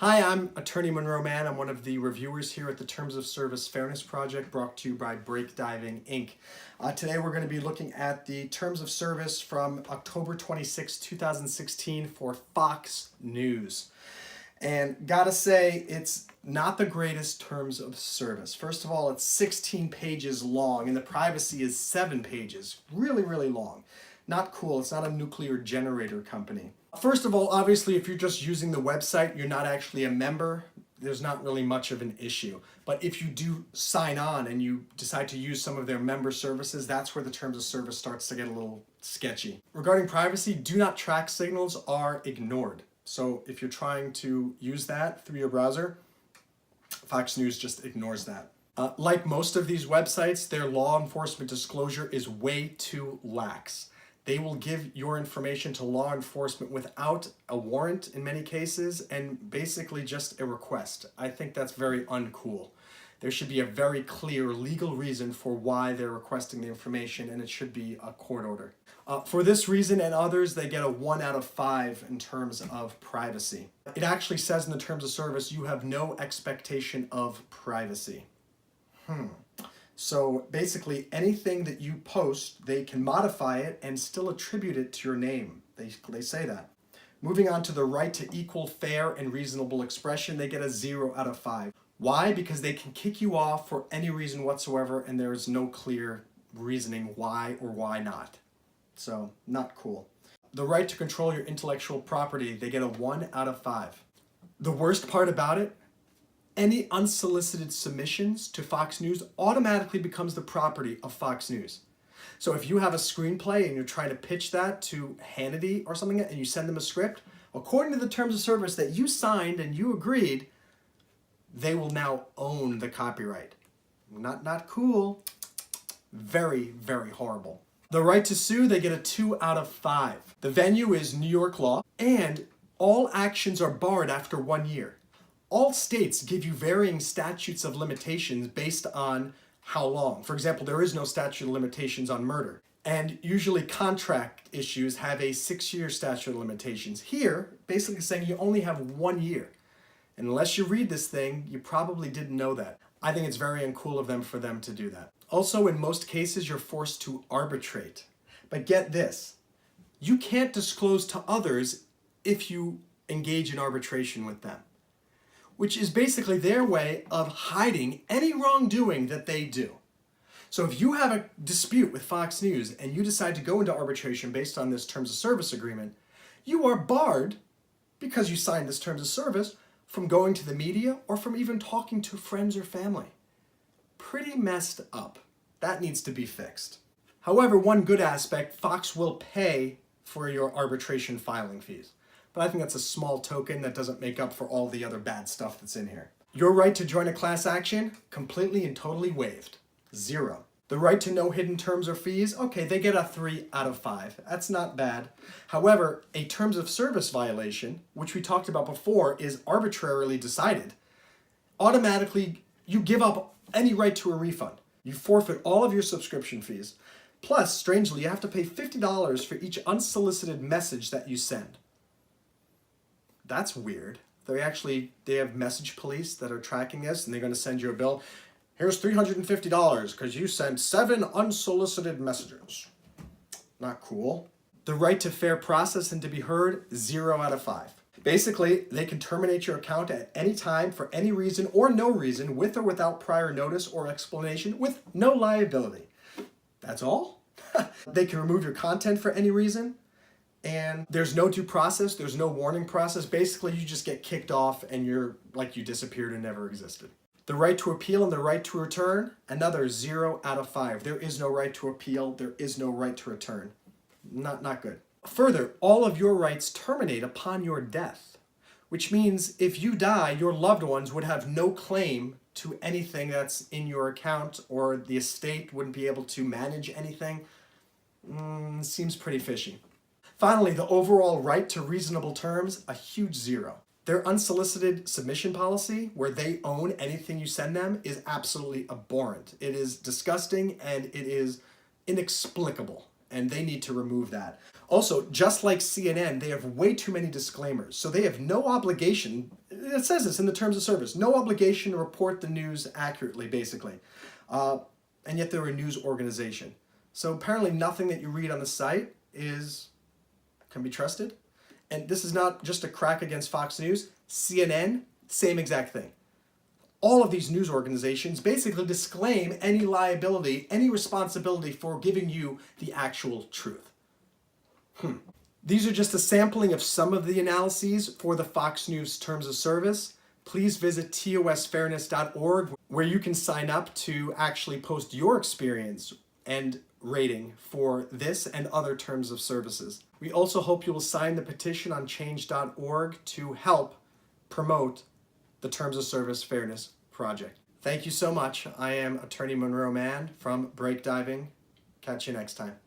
Hi, I'm Attorney Monroe Mann. I'm one of the reviewers here at the Terms of Service Fairness Project, brought to you by Breakdiving Inc. Today we're going to be looking at the Terms of Service from October 26, 2016 for Fox News. And gotta say, it's not the greatest Terms of Service. First of all, it's 16 pages long, and the privacy is 7 pages. Really, really long. Not cool. It's not a nuclear generator company. First of all, obviously, if you're just using the website, you're not actually a member, there's not really much of an issue. But if you do sign on and you decide to use some of their member services, that's where the Terms of Service starts to get a little sketchy. Regarding privacy, do not track signals are ignored. So if you're trying to use that through your browser, Fox News just ignores that. Like most of these websites, their law enforcement disclosure is way too lax. They will give your information to law enforcement without a warrant in many cases, and basically just a request. I think that's very uncool. There should be a very clear legal reason for why they're requesting the information, and it should be a court order. For this reason and others, they get a 1 out of 5 in terms of privacy. It actually says in the Terms of Service, you have no expectation of privacy. So basically anything that you post, they can modify it and still attribute it to your name. They say that. Moving on to the right to equal, fair, and reasonable expression, they get a 0 out of 5. Why? Because they can kick you off for any reason whatsoever, and there is no clear reasoning why or why not. So, not cool. The right to control your intellectual property, they get a 1 out of 5. The worst part about it, any unsolicited submissions to Fox News automatically becomes the property of Fox News. So if you have a screenplay and you're trying to pitch that to Hannity or something and you send them a script, according to the Terms of Service that you signed and you agreed, they will now own the copyright. Not cool. Very, very horrible. The right to sue, they get a 2 out of 5. The venue is New York law, and all actions are barred after 1 year. All states give you varying statutes of limitations based on how long. For example, there is no statute of limitations on murder. And usually contract issues have a 6-year statute of limitations. Here, basically saying you only have 1 year. And unless you read this thing, you probably didn't know that. I think it's very uncool of them for them to do that. Also, in most cases, you're forced to arbitrate. But get this, you can't disclose to others if you engage in arbitration with them, which is basically their way of hiding any wrongdoing that they do. So if you have a dispute with Fox News and you decide to go into arbitration based on this Terms of Service agreement, you are barred, because you signed this Terms of Service, from going to the media or from even talking to friends or family. Pretty messed up. That needs to be fixed. However, one good aspect, Fox will pay for your arbitration filing fees. But I think that's a small token that doesn't make up for all the other bad stuff that's in here. Your right to join a class action, completely and totally waived. 0. The right to no hidden terms or fees, okay, they get a 3 out of 5. That's not bad. However, a Terms of Service violation, which we talked about before, is arbitrarily decided. Automatically, you give up any right to a refund. You forfeit all of your subscription fees. Plus, strangely, you have to pay $50 for each unsolicited message that you send. That's weird. They have message police that are tracking this, and they're going to send you a bill. Here's $350 because you sent 7 unsolicited messages. Not cool. The right to fair process and to be heard, 0 out of 5. Basically, they can terminate your account at any time for any reason or no reason, with or without prior notice or explanation, with no liability. That's all? They can remove your content for any reason. And there's no due process, there's no warning process. Basically, you just get kicked off and you're like you disappeared and never existed. The right to appeal and the right to return, another 0 out of 5. There is no right to appeal, there is no right to return. Not good. Further, all of your rights terminate upon your death, which means if you die, your loved ones would have no claim to anything that's in your account, or the estate wouldn't be able to manage anything. Seems pretty fishy. Finally, the overall right to reasonable terms, a huge 0. Their unsolicited submission policy, where they own anything you send them, is absolutely abhorrent. It is disgusting and it is inexplicable. and they need to remove that. Also, just like CNN, they have way too many disclaimers. So they have no obligation, it says this in the terms of service, no obligation to report the news accurately, basically. And yet they're a news organization. So apparently nothing that you read on the site can be trusted. And this is not just a crack against Fox News. CNN, same exact thing. All of these news organizations basically disclaim any liability, any responsibility for giving you the actual truth. These are just a sampling of some of the analyses for the Fox News Terms of Service. Please visit tosfairness.org where you can sign up to actually post your experience and rating for this and other terms of services. We also hope you will sign the petition on change.org to help promote the Terms of Service Fairness Project. Thank you so much. I am Attorney Monroe Mann from Break Diving. Catch you next time.